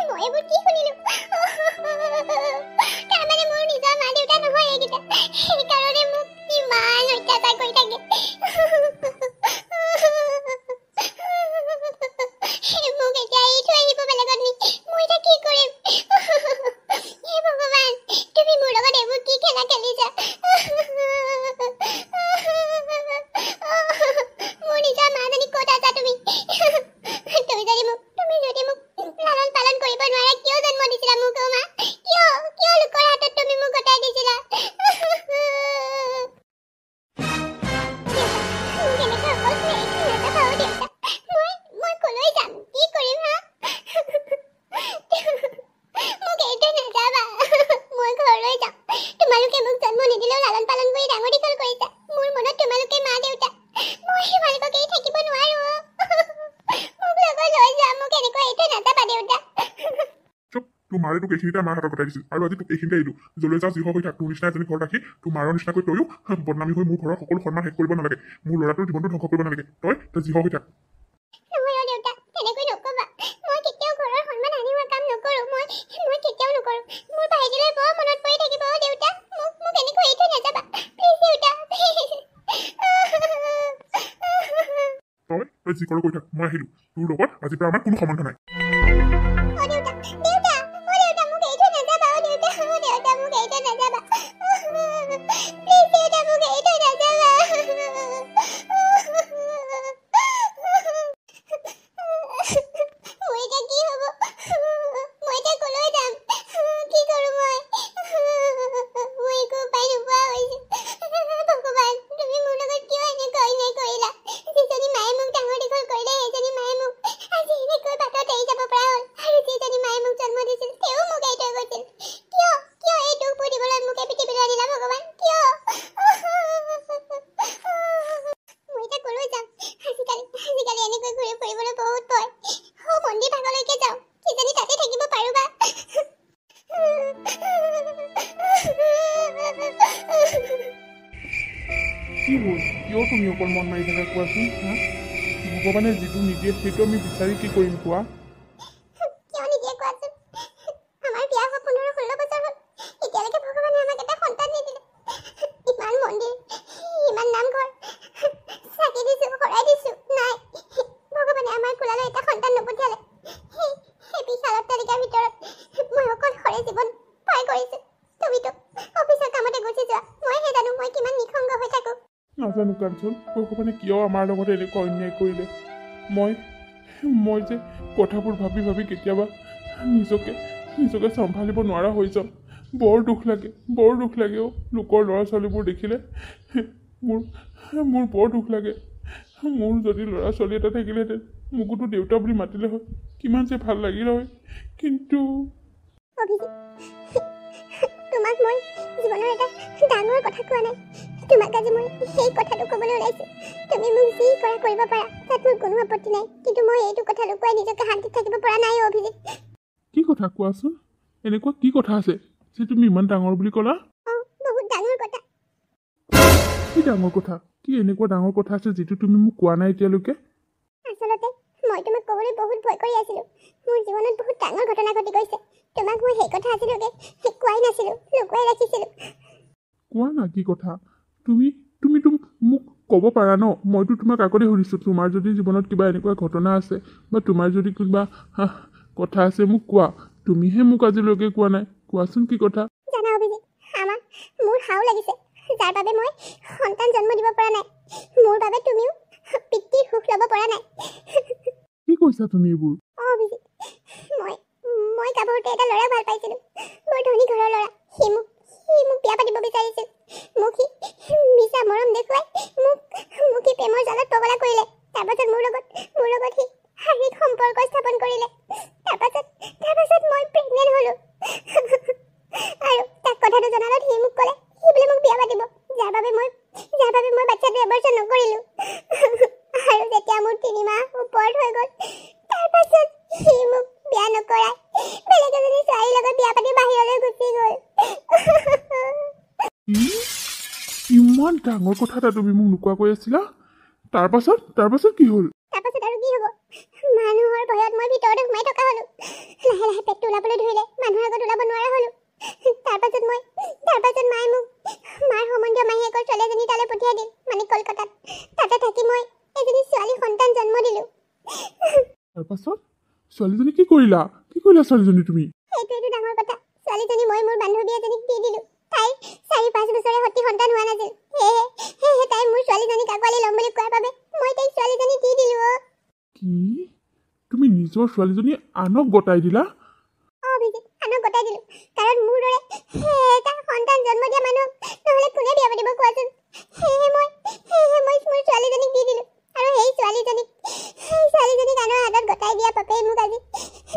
মই এইবোৰ কি শুনিলোঁ তাৰমানে মোৰ নিজৰ মা দেউতা নহয় এইকেইটা সেইকাৰণে মোক ইমান অত্যাচাৰ কৰি থাকে মোক এতিয়া এৰি থৈ আহিব বেলেগত নি মই এতিয়া কি কৰিম হে ভগৱান তুমি মোৰ লগত এইবোৰ কি খেলা খেলিছা মোৰ নিজৰ মাজনী ক'ত আছা তুমি যদি মোক লালন পালন কৰিব নোৱাৰা কিয় জন্ম দিছিলা মোক মা কিয় লোকৰ হাতত তুমি মোক গতাই দিছিলা মই কলৈ যাম কি কৰিম হা মোক এইটো নাযাবা মই ঘৰলৈ যাম তোমালোকে মোক জন্ম নিদিলেও লালন পালন কৰি ডাঙৰ দীঘল কৰিছা মোৰ মনত তোমালোকে মা দেউতা মই তোমালোকক এৰি থাকিব নোৱাৰো মোক লগত লৈ যোৱা মোক এনেকৈ এইটো নাযাবা দেউতা
তোৰ মাৰে তোক এইখিনিতে মাৰ হাতত গতাই দিছিল আৰু আজি তোক এইখিনিতে আহিলোঁ যলৈ যাওঁ যি হৈ থাক তোৰ নিচিনা এজনী ঘৰত ৰাখি তোৰ মাৰৰ নিচিনাকৈ তয়ো বদনামী হৈ মোৰ ঘৰৰ সকলো সন্মান শেষ কৰিব নালাগে মোৰ ল'ৰাটোৰ জীৱনটো ধ্বংস কৰিব নালাগে তই যি হৈ থাক
নহয় দেউতা তেনেকৈ নকবা মই কেতিয়াও ঘৰৰ সন্মান আনিবৰ কাম নকৰোঁ মই কেতিয়াও নকৰোঁ মোৰ ভাইটিলৈ বৰ মনত পৰি থাকিব দেউতা মোক এনেকৈ এৰি থৈ নাযাবা প্লিজ দেউতা
তই যি কৰ কৰি থাক মই আহিলোঁ তোৰ লগত আজিৰ পৰা আমাৰ কোনো সম্বন্ধ নাই
কি হ'ল কিয় তুমি অকল মন মাৰি থাকা কোৱাচোন হা ভগৱানে যিটো নিদিয়ে সেইটো আমি বিচাৰি কি কৰিম কোৱা
কিয় নিদিয়ে কোৱাচোন আমাৰ বিয়া হোৱা 15-16 বছৰ হ'ল
কাঞ্চন ভগৱানে কিয় আমাৰ লগত এনেকুৱা অন্যায় কৰিলে মই যে কথাবোৰ ভাবি ভাবি কেতিয়াবা নিজকে চম্ভালিব নোৱাৰা হৈ যাওঁ বৰ দুখ লাগে অ' লোকৰ ল'ৰা ছোৱালীবোৰ দেখিলে মোৰ বৰ দুখ লাগে মোৰ যদি ল'ৰা ছোৱালী এটা থাকিলেহেঁতেন মোকোতো দেউতা বুলি মাতিলে হয় কিমান যে ভাল লাগিল হয় কিন্তু
তোমাক মই জীৱনৰ এটা ডাঙৰ কথা কোৱা নাই তোমাক আজি মই সেই কথাটো ক'বলৈ ওলাইছোঁ তুমি মোক যি কৰা কৰিব পাৰা তাত মোৰ কোনো আপত্তি নাই কিন্তু মই এইটো কথা লুকুৱাই নিজকে শান্তিত থাকিব পৰা নাই অভিজিত
কি কথা কোৱাচোন এনেকুৱা কি কথা আছে যে তুমি ইমান ডাঙৰ বুলি ক'লা
বহুত ডাঙৰ কথা
কি ডাঙৰ কথা কি এনেকুৱা ডাঙৰ কথা আছে যিটো তুমি মোক কোৱা নাই এতিয়ালৈকে
আচলতে মই তোমাক ক'বলৈ বহুত ভয় কৰি আছিলোঁ মোৰ জীৱনত বহুত ডাঙৰ ঘটনা ঘটি গৈছে তোমাক মই সেই কথা আজিলৈকে কোৱাই নাছিলোঁ লুকুৱাই ৰাখিছিলোঁ
কোৱা না কি কথা তুমিতো মোক ক'ব পাৰা ন মইতো তোমাক আগতে সুধিছোঁ তোমাৰ যদি জীৱনত কিবা এনেকুৱা ঘটনা আছে বা তোমাৰ যদি কিবা কথা আছে মোক কোৱা তুমিহে মোক আজিলৈকে কোৱা নাই কোৱাচোন কি কথা
জানা অভিজিত মোৰ হাও লাগিছে যাৰ বাবে মই সন্তান জন্ম দিব পৰা নাই মোৰ বাবে তুমিও পিতৃৰ সুখ ল'ব পৰা নাই
কি কৈছা তুমি এইবোৰ
অভিজিত মই কাপোৰতে এটা ল'ৰা ভাল পাইছিলোঁ বৰ ধনী ঘৰৰ ল'ৰা সি মোক বিয়া পাতিব বিচাৰিছিল মোক সি মিছা মৰম দেখুৱাই মোক সি প্ৰেমৰ জালত পগলা কৰিলে তাৰপাছত মোৰ লগত সি শাৰীৰিক সম্পৰ্ক স্থাপন কৰিলে তাৰপাছত মই প্ৰেগনেণ্ট হ'লোঁ আৰু তাক কথাটো জনালত সি মোক ক'লে সি বোলে মোক বিয়া পাতিব যাৰ বাবে মই বাচ্ছাটো এবৰ্ষণ নকৰিলোঁ আৰু যেতিয়া মোৰ 3 মাহ ওপৰত হৈ গ'ল তাৰপাছত সি মোক বিয়া নকৰাই বেলেগ এজনী ছোৱালীৰ লগত বিয়া পাতি বাহিৰলৈ গুচি গ'ল
ইমান ডাঙৰ কথা এটা তুমি মোক নোকোৱাকৈ আছিলা তাৰপাছত কি হ'ল
তাৰপাছত আৰু কি হ'ব মানুহৰ ভয়ত মই ভিতৰতে সোমাই থকা হ'লোঁ লাহে লাহে পেটটো ওলাবলৈ ধৰিলে মানুহৰ আগত ওলাব নোৱাৰা হ'লোঁ তাৰপাছত মায়ে মোক মাৰ সম্বন্ধীয় মাহীয়েকৰ ছোৱালী এজনী তালৈ পঠিয়াই দিল মানে কলকাতাত তাতে থাকি মই এজনী ছোৱালী সন্তান জন্ম দিলোঁ
তাৰপাছত ছোৱালীজনী কি কৰিলা ছোৱালীজনী তুমি
সেইটোৱেইটো ডাঙৰ কথা ছোৱালীজনী মই মোৰ বান্ধৱী এজনীক দি দিলোঁ তাইৰ 4-5 বছৰে সতি সন্তান হোৱা নাছিল সেয়েহে তাই মোৰ ছোৱালীজনীক আঁকোৱালি ল'ম বুলি কোৱাৰ বাবে মই তাইক ছোৱালীজনী দি দিলোঁ
কি তুমি নিজৰ ছোৱালীজনী আনক গতাই দিলা
অভিজিত আনক গতাই দিলোঁ কাৰণ মোৰ দৰে এটা সন্তান জন্ম দিয়া মানুহক নহ'লে কোনে বিয়া পাতিব কোৱাচোন সেয়েহে মই মোৰ ছোৱালীজনীক দি দিলোঁ আৰু সেই ছোৱালীজনীক আনৰ হাতত গতাই দিয়া পাপেই মোক আজি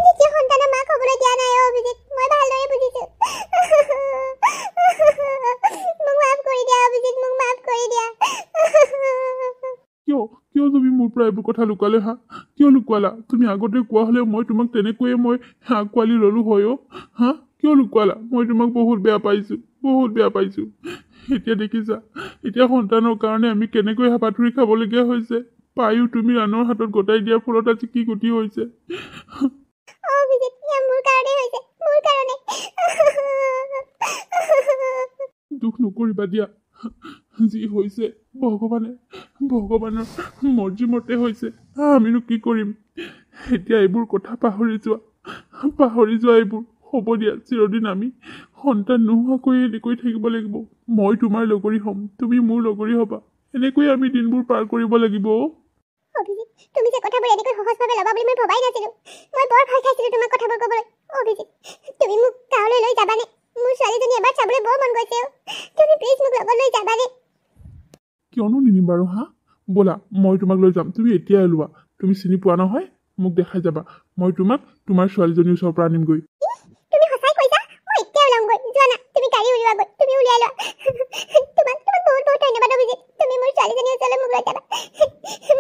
দ্বিতীয় সন্তানৰ মাক হ'বলৈ দিয়া নাই অভিজিত মই ভালদৰে বুজিছোঁ মোক মাফ কৰি দিয়া অভিজিত মোক মাফ কৰি দিয়া
কিয় তুমি মোৰ পৰা এইবোৰ কথা লুকালে কিয় লুকুৱালা তুমি আগতে কোৱা হ'লে মই তোমাক তেনেকৈয়ে মই আঁকোৱালি ল'লোঁ হয় কিয় লুকুৱালা মই তোমাক বহুত বেয়া পাইছোঁ এতিয়া দেখিছা এতিয়া সন্তানৰ কাৰণে আমি কেনেকৈ হাবাথুৰি খাবলগীয়া হৈছে পায়ো তুমি আনৰ হাতত গতাই দিয়াৰ ফলত আজি কি গতি হৈছে দুখ নকৰিবা দিয়া যি হৈছে ভগৱানৰ মৰ্জিমতে হৈছে আমিনো কি কৰিম এতিয়া এইবোৰ কথা পাহৰি যোৱা এইবোৰ হ'ব দিয়া চিৰদিন আমি সন্তান নোহোৱাকৈ এনেকৈ থাকিব লাগিব মই তোমাৰ লগৰী হ'ম তুমি মোৰ লগৰী হ'বা এনেকৈ আমি দিনবোৰ পাৰ কৰিব লাগিব
অভিজিত তুমি যে কথাবোৰ এনেকৈ সহজভাৱে ল'বা বুলি মই ভবাই নাছিলোঁ মই বৰ ভয় খাইছিলোঁ তোমাক কথাবোৰ ক'বলৈ অভিজিত তুমি মোক গাঁৱলৈ লৈ যাবানে মোৰ ছোৱালীজনী এবাৰ চাবলৈ বৰ মন গৈছে তুমি প্লিজ মোক লগত লৈ যাবানে
কিয়নো নিনিম বাৰু ব'লা মই তোমাক লৈ যাম তুমি এতিয়াই ওলোৱা তুমি চিনি পোৱা নহয় মোক দেখাই যাবা মই তোমাক তোমাৰ ছোৱালীজনীৰ ওচৰৰ পৰা আনিমগৈ
তুমি সঁচাই কৈছা মই এতিয়া ওলামগৈ যোৱা না তুমি গাড়ী উলিওৱাগৈ তুমি উলিয়াই লোৱা তোমাক বহুত ধন্যবাদ অভিজিত তুমি মোৰ ছোৱালীজনীৰ ওচৰলৈ মোক লৈ যাবা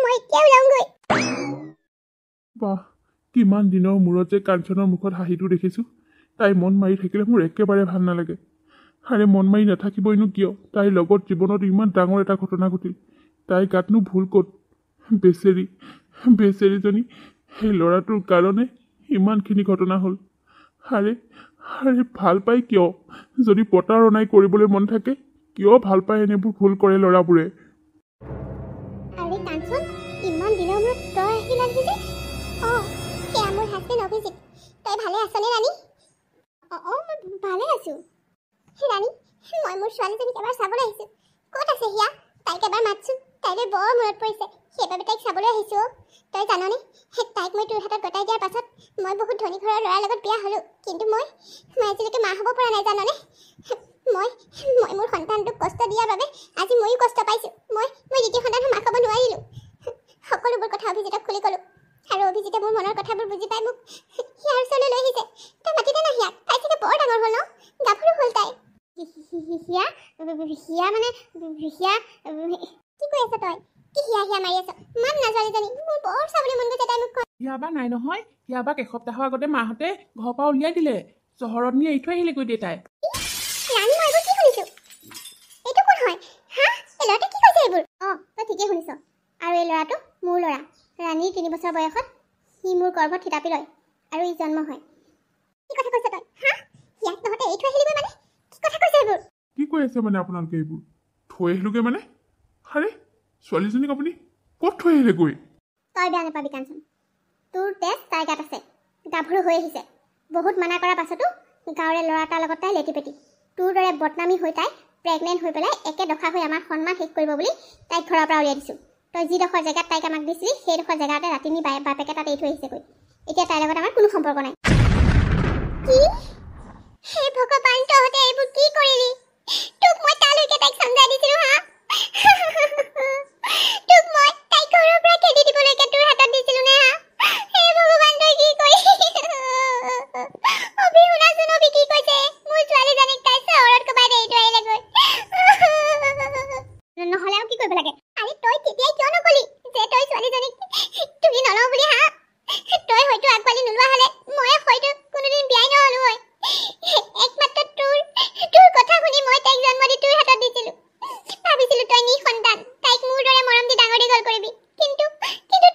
মই এতিয়া ওলামগৈ
বাহ কিমান দিনৰ মূৰত যে কাঞ্চনৰ মুখত হাঁহিটো দেখিছোঁ তাই মন মাৰি থাকিলে মোৰ একেবাৰে ভাল নালাগে আৰে মন মাৰি নাথাকিবইনো কিয় তাইৰ লগত জীৱনত ইমান ডাঙৰ এটা ঘটনা ঘটিল তাইৰ গাতনো ভুল ক'ত বেচেৰীজনী সেই ল'ৰাটোৰ কাৰণে ইমানখিনি ঘটনা হ'ল আৰে ভাল পায় কিয় যদি প্ৰতাৰণাই কৰিবলৈ মন থাকে কিয় ভাল পায় এনেবোৰ ভুল কৰে ল'ৰাবোৰে
আৰে কাঞ্চন ইমান দিনৰ মূৰত তই আহিলাহি যে সেয়া মোৰ হাজবেণ্ড অভিজিত তই ভালে আছনে ৰাণী মই ভালে আছোঁ ৰাণী মই মোৰ ছোৱালীজনীক এবাৰ চাবলৈ আহিছোঁ ক'ত আছে হিয়া তাইক এবাৰ মাতচোন তাইলৈ বৰ মনত পৰিছে, সেইবাবে তাইক চাবলৈ আহিছোঁ। তই জাননে, তাইক মই তোৰ হাতত গতাই দিয়াৰ পাছত মই বহুত ধনী ঘৰৰ ল'ৰাৰ লগত বিয়া হ'লোঁ, কিন্তু মই আজিলৈকে মা হ'ব পৰা নাই জাননে। মই মোৰ সন্তানটোক কষ্ট দিয়াৰ বাবে আজি ময়ো কষ্ট পাইছোঁ। মই দ্বিতীয় সন্তানৰ মাক হ'ব নোৱাৰিলোঁ। সকলোবোৰ কথা অভিজিতক খুলি ক'লোঁ, আৰু অভিজিতে মোৰ মনৰ কথাবোৰ বুজি পাই মোক হিয়াৰ ওচৰলৈ লৈ আহিছে। তই মাতিলে না হিয়াক? তাই চাগে বৰ ডাঙৰ হ'ল ন, গাভৰু হ'ল তাই। হিয়া হিয়া মানে হিয়া কি কৈ আছ তই? কি হিয়া হিয়া মাৰি আছ? মান না ছোৱালীজনী, মোৰ বৰ চাবলৈ মন গৈছে তাই মুখখন।
হিয়াবা নাই নহয়, হিয়াবাক এসপ্তাহৰ আগতে মাহঁতে ঘৰৰ পৰা উলিয়াই দিলে, চহৰত নি এৰি থৈ আহিলেগৈ দেউতাই।
ৰাণী, মই এইবোৰ কি শুনিছোঁ? এইটো কোন হয়? হা, এই ল'ৰাটোৱে কি কৈছে এইবোৰ? অঁ, তই ঠিকেই শুনিছ। আৰু এই ল'ৰাটো মোৰ ল'ৰা। ৰাণীৰ 3 বছৰ বয়সত সি মোৰ গৰ্ভত থিতাপি লয় আৰু ই জন্ম হয়। কি কথা কৈছ তই? হা, ইয়াক তহঁতে এৰি থৈ আহিলিগৈ মানে? কি কথা কৈছে এইবোৰ?
কি কৈ আছে মানে আপোনালোকে এইবোৰ? থৈ আহিলোগৈ মানে? আৰে, ছোৱালীজনীক আপুনি ক'ত থৈ আহিলেগৈ?
তই বেয়া নাপাবি কাঞ্চন, তোৰ তেজ তাইৰ গাত আছে, গাভৰু হৈ আহিছে। বহুত মানা কৰাৰ পাছতো গাঁৱৰে ল'ৰা এটাৰ লগত তাই লেটিপেটি। তোৰ দৰে বদনামী হৈ তাই প্ৰেগনেণ্ট হৈ পেলাই একে দফা হৈ আমাৰ সন্মান শেষ কৰিব বুলি তাইক ঘৰৰ পৰা উলিয়াই দিছোঁ। তই যিডোখৰ জেগাত তাইক আমাক দিছিলি সেইডোখৰ জেগাতে ৰাতি নি বাপেকে তাত এৰি থৈ আহিছেগৈ। এতিয়া তাইৰ লগত আমাৰ কোনো সম্পৰ্ক নাই। কি? হে ভগৱান, তহঁতে এইবোৰ কি কৰিলি? তোক মই তালৈকে তাইক সমজাই দিছিলোঁ হা? তোক মই তাইক ঘৰৰ পৰা খেদি দিবলৈকে তোৰ হাতত দিছিলোঁ নে হা? হে ভগৱান, তই কি কৰিলি? অভি, শুনাচোন, অভি কি কৈছে? মোৰ ছোৱালীজনীক তাই চহৰত ক'ৰবাত এৰি থৈ আহিলেগৈ। নহ'লে আৰু কি কৰিব লাগে? আৰে তই তেতিয়াই কিয় নকলি যে তই ছোৱালীজনীক তুলি নলওঁ বুলি হা? তই হয়তো আগবালি নোলোৱা হ'লে মই হয়তো কোনোদিন বিয়াই নহ'লো হয়। একমাত্ৰ তোৰ কথা শুনি মই তাইক জন্ম দি তোৰ হাতত দিছিলোঁ। ভাবিছিলোঁ তই নি সন্তান, তাইক মোৰ দৰে মৰম দি ডাঙৰ দীঘল কৰিবি। কিন্তু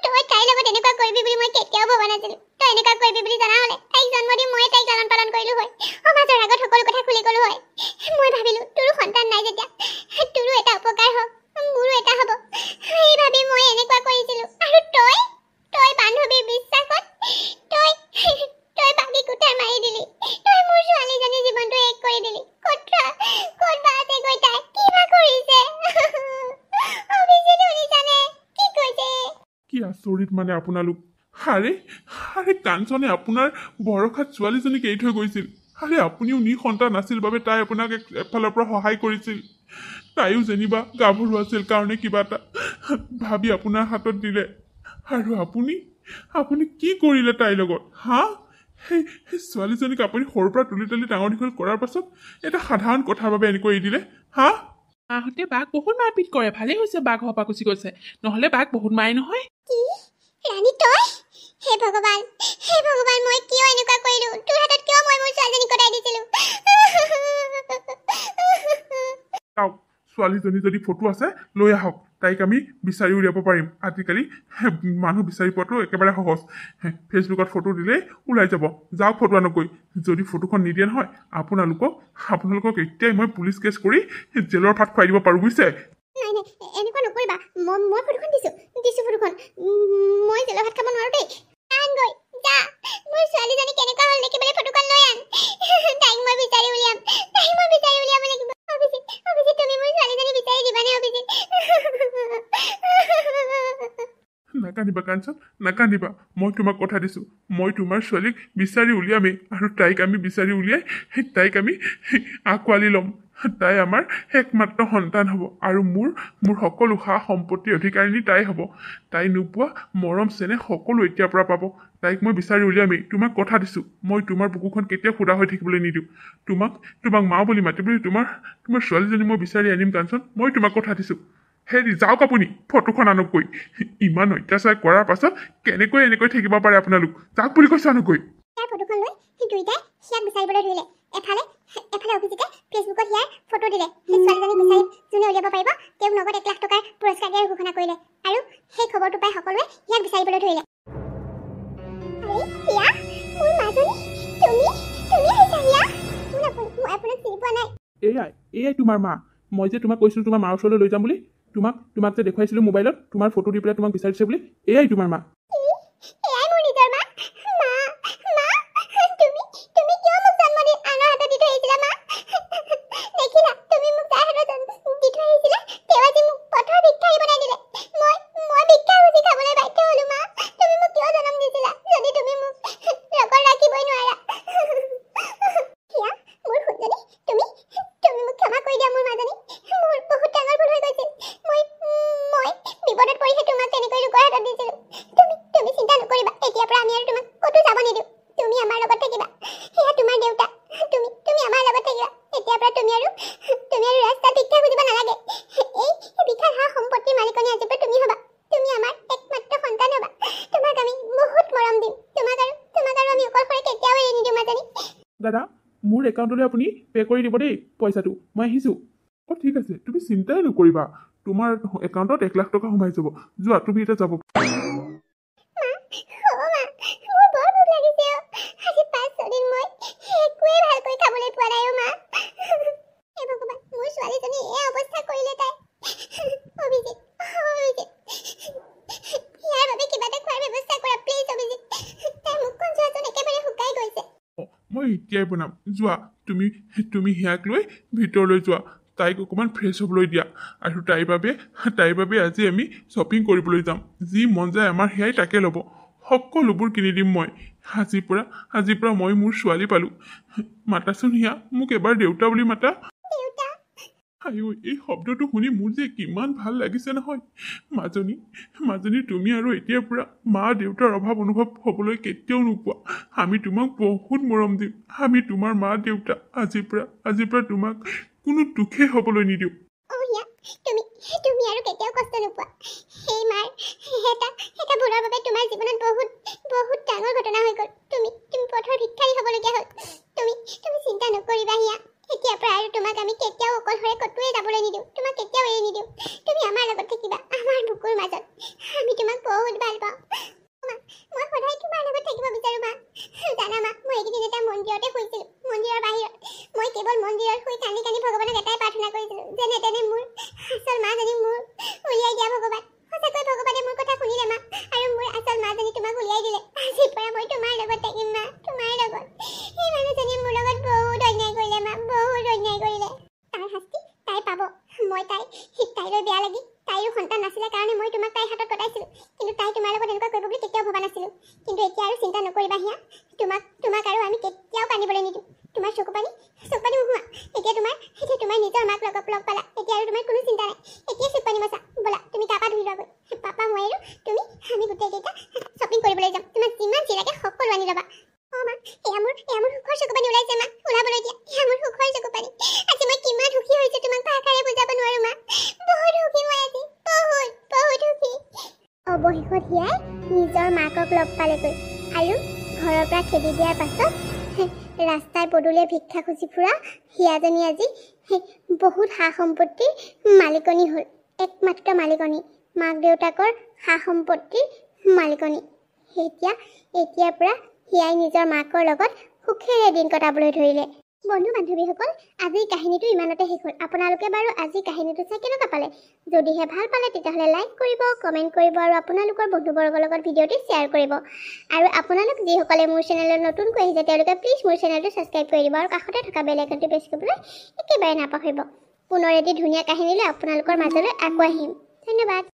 তই তাইৰ লগত এনেকুৱা কৰিবি বুলি মই কেতিয়াও ভবা নাছিলোঁ। তই এনেকুৱা কৰিবি বুলি জনা হ'লে তাইক জন্ম দি মই তাইক লালন পালন কৰিলোঁ হয়, সমাজৰ আগত সকলো কথা খুলি ক'লোঁ হয়। মই ভাবিলোঁ তোৰো সন্তান নাই যেতিয়া তোৰো এটা উপকাৰ হওক, মোৰো এটা হ'ব, সেই ভাবি মই এনেকুৱা কৰিছিলোঁ। আৰু তই বান্ধৱীৰ বিশ্বাসত তই বাকী কুঠাৰ মাৰি দিলি। তই মোৰ ছোৱালীজনীৰ জীৱনটো শেষ কৰি দিলি। ক'ত বা আছে গৈ তাই? কিবা কৰিছে? অভিজিত, শুনিছানে কি কৈছে?
কি আচৰিত মানে আপোনালোক। আৰে কাঞ্চনে আপোনাৰ বৰষাত ছোৱালীজনীক এৰি থৈ গৈছিল। আৰে আপুনিও নি সন্তান নাছিল বাবে তাই আপোনাক এফালৰ পৰা সহায় কৰিছিল। তাইও যেনিবা গাভৰু আছিল কাৰণে কিবা এটা ভাবি আপোনাৰ হাতত দিলে। আৰু আপুনি কি কৰিলে তাইৰ লগত? হা, সেই ছোৱালীজনীক আপুনি সৰুৰ পৰা তুলি তুলি ডাঙৰ দীঘল কৰাৰ পাছত এটা সাধাৰণ কথাৰ বাবে এনেকৈ এৰি দিলে। হা, মাহঁতে বাক বহুত মাৰপিট কৰে, ভালেই হৈছে বাক ঘৰৰ পৰা গুচি গৈছে, নহ'লে বাক বহুত মাৰে নহয়।
কি? ৰাণী, তই? হে ভগৱান, মই কিয় এনেকুৱা কৰিলোঁ? তোৰ হাতত কিয় মই মোৰ ছোৱালীজনীক গতাই দিছিলোঁ?
চাওক, ছোৱালীজনী যদি ফটো আছে লৈ আহক, তাইক আমি বিচাৰি উলিয়াব পাৰিম। আজিকালি মানুহ বিচাৰি পোৱাটো একেবাৰে সহজ। ফেচবুকত ফটো দিলেই ওলাই যাব। যাওক ফটো আনকৈ। যদি ফটোখন নিদিয়ে নহয় আপোনালোকক এতিয়াই মই পুলিচ কেছ কৰি জেলৰ ভাত খুৱাই দিব পাৰোঁ, বুজিছে?
নাই, এনেকুৱা নকৰিবা। মই ফটোখন দিছোঁ ফটোখন। মই জেলৰ ভাত খাব নোৱাৰোঁ দেই। আনগৈ যা, মোৰ ছোৱালীজনী কেনেকুৱা হ'ল দেখিবলৈ ফটোখন লৈ আন। তাইক মই বিচাৰি উলিয়াম লাগিব। অভিজিত, তুমি মোৰ ছোৱালীজনী বিচাৰি দিবানে অভিজিত?
নাকান্দিবা কাঞ্চন, নাকান্দিবা। মই তোমাক কথা দিছোঁ, মই তোমাৰ ছোৱালীক বিচাৰি উলিয়ামেই, আৰু তাইক আমি বিচাৰি উলিয়াই তাইক আমি আঁকোৱালি ল'ম। তাই আমাৰ একমাত্ৰ সন্তান হ'ব, আৰু মোৰ সকলো সা সম্পত্তিৰ অধিকাৰিনী তাই হ'ব। তাই নোপোৱা মৰম চেনেহ সকলো এতিয়াৰ পৰা পাব। তাইক মই বিচাৰি উলিয়ামেই, তোমাক কথা দিছোঁ। মই তোমাৰ বুকুখন কেতিয়াও সুদা হৈ থাকিবলৈ নিদিওঁ। তোমাক মা বুলি মাতিবলৈ তোমাৰ ছোৱালীজনী মই বিচাৰি আনিম কাঞ্চন, মই তোমাক কথা দিছোঁ। হেৰি, যাওক আপুনি, ফটোখন আনকৈ। ইমান অত্যাচাৰ কৰাৰ পাছত কেনেকৈ এনেকৈ থাকিব পাৰে আপোনালোক? যাওক বুলি কৈছে আনকৈ।
ইয়াৰ ফটোখন লৈ দুইটাই হিয়াক বিচাৰিবলৈ ধৰিলে। এফালে অভিজিতে ফেচবুকত হিয়াৰ ফটো দিলে। সেই ছোৱালীজনীক বিচাৰি যোনে উলিয়াব পাৰিব তেওঁক নগদ 1 লাখ টকাৰ পুৰস্কাৰ দিয়াৰ ঘোষণা কৰিলে। আৰু সেই খবৰটো পাই সকলোৱে হিয়াক বিচাৰিবলৈ ধৰিলে। আৰে হিয়া, মোৰ মাজনী, তুমি আহিছা হিয়া? মই আপোনাক চিনি পোৱা নাই।
এয়াই তোমাৰ মা। মই যে তোমাক কৈছিলোঁ তোমাৰ মাৰ ওচৰলৈ লৈ যাম বুলি, তোমাক যে দেখুৱাইছিলোঁ মোবাইলত তোমাৰ ফটো দি পেলাই তোমাক বিচাৰিছে বুলি, এয়াই তোমাৰ মা।
এয়াই মোৰ নিজৰ মা? তুমি কিয় মোক জন্ম দি আনৰ হাতত দি থৈ আহিছিলা মা? দেখিলা, তুমি মোক যাৰ হাতত দি থৈ আহিছিলা তেওঁ আজি মোক পথৰ ভিক্ষাৰী বনাই দিলে।
দাদা মোৰ একাউণ্টলৈ আপুনি পে' কৰি দিব দেই পইচাটো মই আহিছোঁ অঁ ঠিক আছে তুমি চিন্তাই নকৰিবা তোমাৰ একাউণ্টত 1 লাখ টকা সোমাই যাব যোৱা তুমি এতিয়া যাব
মোৰ বৰ ভোক লাগিছে আজি 5-6 দিন মই একোৱে ভালকৈ খাবলৈ পোৱা নাই মা এই ভগৱান মোৰ ছোৱালীজনী এই অৱস্থা কৰিলে তাই অভিজিত ইয়াৰ বাবে কিবা এটা খোৱাৰ ব্যৱস্থা কৰা প্লিজ অভিজিত তাই মুখখন চোৱাচোন একেবাৰে শুকাই গৈছে
মই এতিয়াই বনাম যোৱা তুমি হিয়াক লৈ ভিতৰলৈ যোৱা তাইক অকণমান ফ্ৰেছ হ'বলৈ দিয়া আৰু তাইৰ বাবে আজি আমি শ্বপিং কৰিবলৈ যাম যি মন যায় আমাৰ সেয়াই তাকে ল'ব সকলোবোৰ কিনি দিম মই আজিৰ পৰা মই মোৰ ছোৱালী পালোঁ মাতাচোন হিয়া মোক এবাৰ দেউতা বুলি মাতা আইও এই শব্দটো শুনি মোৰ যে কিমান ভাল লাগিছে নহয় মাজনী তুমি আৰু এতিয়াৰ পৰা মা দেউতাৰ অভাৱ অনুভৱ হ'বলৈ কেতিয়াও নোপোৱা আমি তোমাক বহুত মৰম দিম আমি তোমাৰ মা দেউতা আজিৰ পৰা তোমাক কোনো দুখেই হ'বলৈ নিদিওঁ
তুমি আৰু কেতিয়াও কষ্ট নোপোৱা সেই মাৰ এটা ভুলৰ বাবে তোমাৰ জীৱনত বহুত ডাঙৰ ঘটনা হৈ গ'ল তুমি পথৰ ভিক্ষাৰী হ'বলগীয়া হ'ল তুমি চিন্তা নকৰিবা হিয়া এতিয়াৰ পৰা আৰু তোমাক আমি কেতিয়াও অকলশৰে ক'তোৱে যাবলৈ নিদিওঁ তোমাক কেতিয়াও এৰি নিদিওঁ তুমি আমাৰ লগত থাকিবা আমাৰ বুকুৰ মাজত আমি তোমাক বহুত ভাল পাওঁ মই সদায় তোমাৰ লগত থাকিব বিচাৰোঁ মা জানা মা মই এইকেইদিন এটা মন্দিৰতে শুইছিলোঁ মন্দিৰৰ বাহিৰত মই কেৱল মন্দিৰত শুই কান্দি ভগৱানক এটাই প্ৰাৰ্থনা কৰিছিলোঁ যেনে তেনে মোৰ আচল মাজনী মোৰ উলিয়াই দিয়া ভগৱান সঁচাকৈ ভগৱানে মোৰ কথা শুনিলে মা আৰু মোৰ আচল মাজনী তোমাক উলিয়াই দিলে আজিৰ পৰা মই তোমাৰ লগত থাকিম মা তোমাৰ লগত এই মানুহজনী মোৰ লগত বহুত অন্যায় কৰিলে মা বহুত অন্যায় কৰিলে তাৰ শাস্তি তাই পাব মই তাইলৈ বেয়া লাগি তাইৰো সন্তান নাছিলে কাৰণে মই তোমাক তাইৰ হাতত কটাইছিলোঁ কিন্তু তাই তোমাৰ লগত এনেকুৱা কৰিব বুলি কেতিয়াও ভবা নাছিলোঁ কিন্তু এতিয়া আৰু চিন্তা নকৰিবা হিয়া তোমাক আৰু আমি কেতিয়াও কান্দিবলৈ নিদিওঁ তোমাৰ চকু পানী নোহোৱা এতিয়া তোমাৰ নিজৰ মাক লগ পালা এতিয়া আৰু তোমাৰ কোনো চিন্তা নাই এতিয়া চকু পানী বচা ব'লা তুমি গা পা ধুই লোৱাগৈ পাপা মই আৰু তুমি আমি গোটেইকেইটা শ্বপিং কৰিবলৈ যাম তোমাক যিমান যি লাগে সকলো আনি ল'বা মা এয়া মোৰ সুখৰ চকু পানী ওলাইছে মা ওলাবলৈ দিয়া এয়া মোৰ সুখৰ চকু পানী আজি মই কিমান সুখী হৈছোঁ তোমাক ভাষাৰে বুজাব নোৱাৰোঁ মা বহুত সুখী মই আজি বহুত সুখী অৱশেষত হিয়াই নিজৰ মাকক লগ পালেগৈ আৰু ঘৰৰ পৰা খেদি দিয়াৰ পাছত ৰাস্তাই পদূলিয়ে ভিক্ষা খুচি ফুৰা হিয়াজনী আজি বহুত সা সম্পত্তিৰ মালিকনী হ'ল একমাত্ৰ মালিকনী মাক দেউতাকৰ সা সম্পত্তিৰ মালিকনী এতিয়াৰ পৰা হিয়াই নিজৰ মাকৰ লগত সুখেৰে দিন কটাবলৈ ধৰিলে বন্ধু বান্ধৱীসকল আজিৰ কাহিনীটো ইমানতে শেষ হ'ল আপোনালোকে বাৰু আজি কাহিনীটো চাই কেনেকুৱা পালে যদিহে ভাল পালে তেতিয়াহ'লে লাইক কৰিব কমেণ্ট কৰিব আৰু আপোনালোকৰ বন্ধুবৰ্গৰ লগত ভিডিঅ'টো শ্বেয়াৰ কৰিব আৰু আপোনালোক যিসকলে মোৰ চেনেলত নতুনকৈ আহিছে তেওঁলোকে প্লিজ মোৰ চেনেলটো ছাবস্ক্ৰাইব কৰি দিব আৰু কাষতে থকা বেল আইকনটো প্ৰেছ কৰিবলৈ একেবাৰে নাপাহৰিব পুনৰ এটি ধুনীয়া কাহিনী লৈ আপোনালোকৰ মাজলৈ আকৌ আহিম ধন্যবাদ